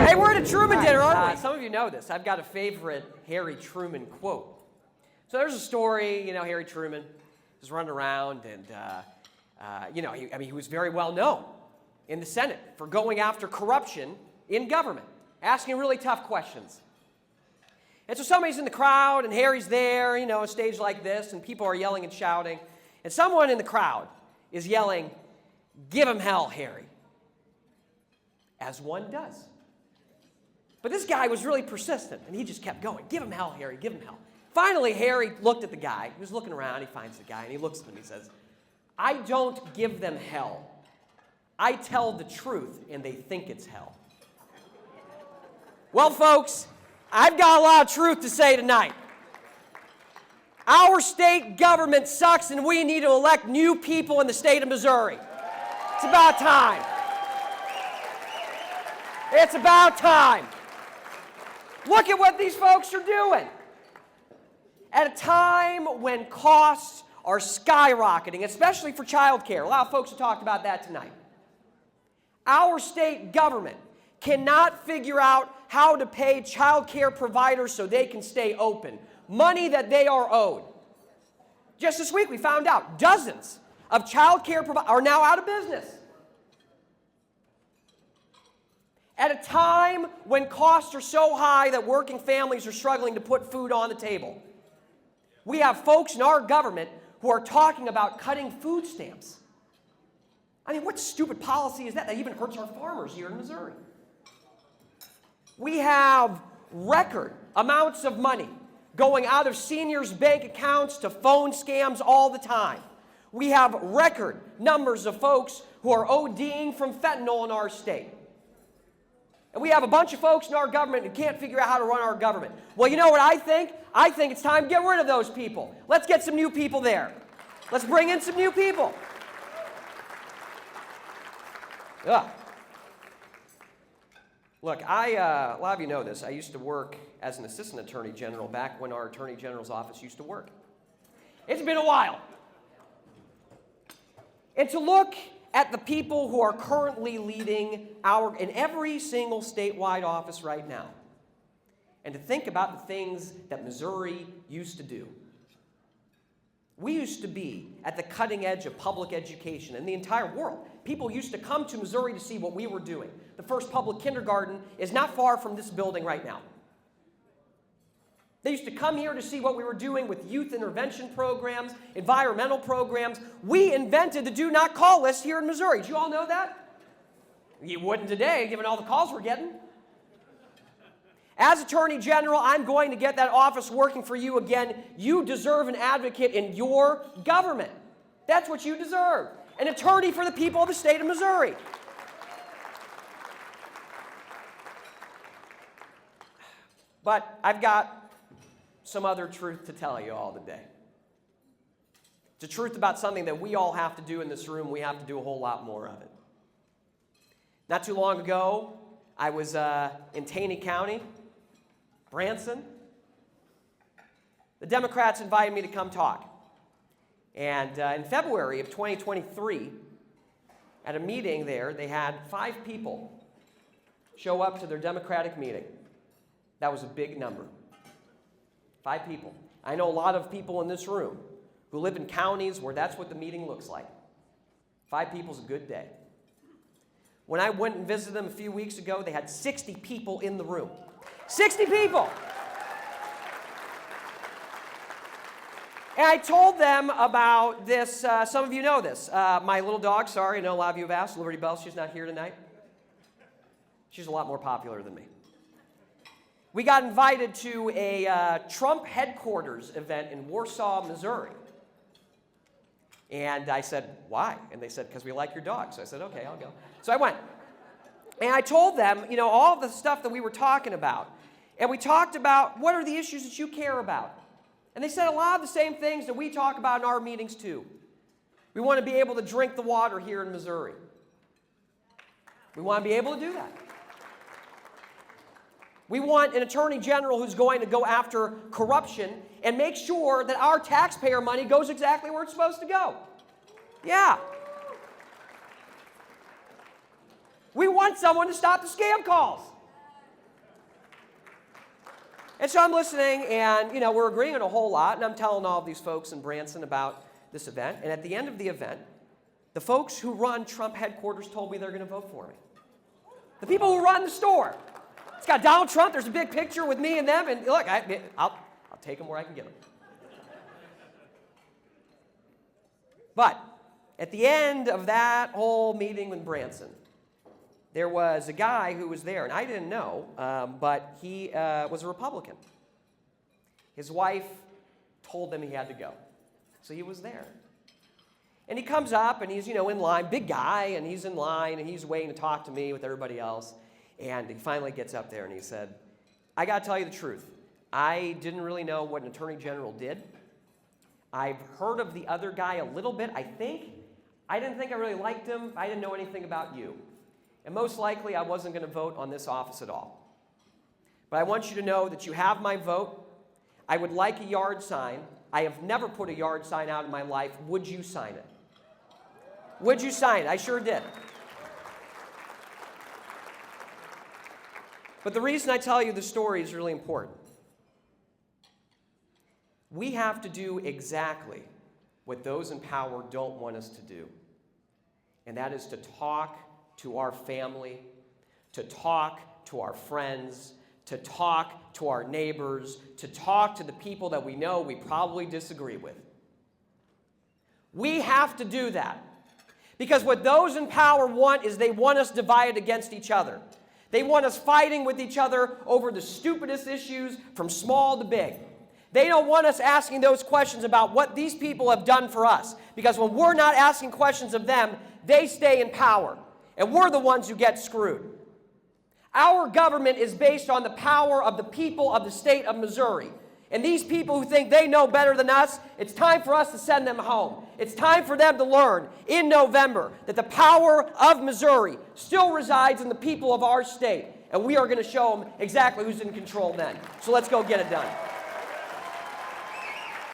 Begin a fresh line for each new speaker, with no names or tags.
Hey, we're at a Truman dinner, aren't we? Some of you know this. I've got a favorite Harry Truman quote. So there's a story, Harry Truman was running around, and, he was very well known in the Senate for going after corruption in government, asking really tough questions. And so somebody's in the crowd, and Harry's there, a stage like this, and people are yelling and shouting. And someone in the crowd is yelling, "Give him hell, Harry," as one does. But this guy was really persistent, and he just kept going. "Give him hell, Harry, give him hell." Finally, Harry looked at the guy. He was looking around. He finds the guy, and he looks at him. He says, "I don't give them hell. I tell the truth, and they think it's hell." Well, folks, I've got a lot of truth to say tonight. Our state government sucks, and we need to elect new people in the state of Missouri. It's about time. It's about time. Look at what these folks are doing. At a time when costs are skyrocketing, especially for child care. A lot of folks have talked about that tonight. Our state government cannot figure out how to pay child care providers so they can stay open. Money that they are owed. Just this week we found out dozens of child care providers are now out of business. At a time when costs are so high that working families are struggling to put food on the table, we have folks in our government who are talking about cutting food stamps. I mean, what stupid policy is that? That even hurts our farmers here in Missouri. We have record amounts of money going out of seniors' bank accounts to phone scams all the time. We have record numbers of folks who are ODing from fentanyl in our state. And we have a bunch of folks in our government who can't figure out how to run our government. Well, you know what I think? I think it's time to get rid of those people. Let's get some new people there. Let's bring in some new people. Ugh. Look, a lot of you know this. I used to work as an assistant attorney general back when our attorney general's office used to work. It's been a while. And to look at the people who are currently leading in every single statewide office right now, and to think about the things that Missouri used to do. We used to be at the cutting edge of public education in the entire world. People used to come to Missouri to see what we were doing. The first public kindergarten is not far from this building right now. They used to come here to see what we were doing with youth intervention programs, environmental programs. We invented the do not call list here in Missouri. Did you all know that? You wouldn't today, given all the calls we're getting. As Attorney General, I'm going to get that office working for you again. You deserve an advocate in your government. That's what you deserve. An attorney for the people of the state of Missouri. But I've got some other truth to tell you all today. It's a truth about something that we all have to do in this room. We have to do a whole lot more of it. Not too long ago, I was in Taney County, Branson. The Democrats invited me to come talk. And in February of 2023, at a meeting there, they had 5 people show up to their Democratic meeting. That was a big number. 5 people. I know a lot of people in this room who live in counties where that's what the meeting looks like. 5 people's a good day. When I went and visited them a few weeks ago, they had 60 people in the room. 60 people! And I told them about this. Some of you know this. My little dog, sorry, I know a lot of you have asked, Liberty Bell, she's not here tonight. She's a lot more popular than me. We got invited to a Trump headquarters event in Warsaw, Missouri. And I said, why? And they said, because we like your dog. So I said, okay, I'll go. So I went. And I told them, all the stuff that we were talking about. And we talked about what are the issues that you care about. And they said a lot of the same things that we talk about in our meetings too. We want to be able to drink the water here in Missouri. We want to be able to do that. We want an attorney general who's going to go after corruption and make sure that our taxpayer money goes exactly where it's supposed to go. Yeah. We want someone to stop the scam calls. And so I'm listening, and, we're agreeing on a whole lot, and I'm telling all of these folks in Branson about this event. And at the end of the event, the folks who run Trump headquarters told me they're going to vote for me. The people who run the store. It's got Donald Trump. There's a big picture with me and them. And look, I'll take them where I can get them. But at the end of that whole meeting with Branson, there was a guy who was there, and I didn't know, but he was a Republican. His wife told him he had to go. So he was there. And he comes up, and he's, in line, big guy, and he's in line, and he's waiting to talk to me with everybody else. And he finally gets up there, and he said, I got to tell you the truth. I didn't really know what an attorney general did. I've heard of the other guy a little bit, I think. I didn't think I really liked him. I didn't know anything about you. And most likely, I wasn't going to vote on this office at all. But I want you to know that you have my vote. I would like a yard sign. I have never put a yard sign out in my life. Would you sign it? Would you sign it? I sure did. But the reason I tell you the story is really important. We have to do exactly what those in power don't want us to do. And that is to talk to our family, to talk to our friends, to talk to our neighbors, to talk to the people that we know we probably disagree with. We have to do that. Because what those in power want is they want us divided against each other. They want us fighting with each other over the stupidest issues from small to big. They don't want us asking those questions about what these people have done for us. Because when we're not asking questions of them, they stay in power. And we're the ones who get screwed. Our government is based on the power of the people of the state of Missouri. And these people who think they know better than us, it's time for us to send them home. It's time for them to learn in November that the power of Missouri still resides in the people of our state. And we are going to show them exactly who's in control then. So let's go get it done.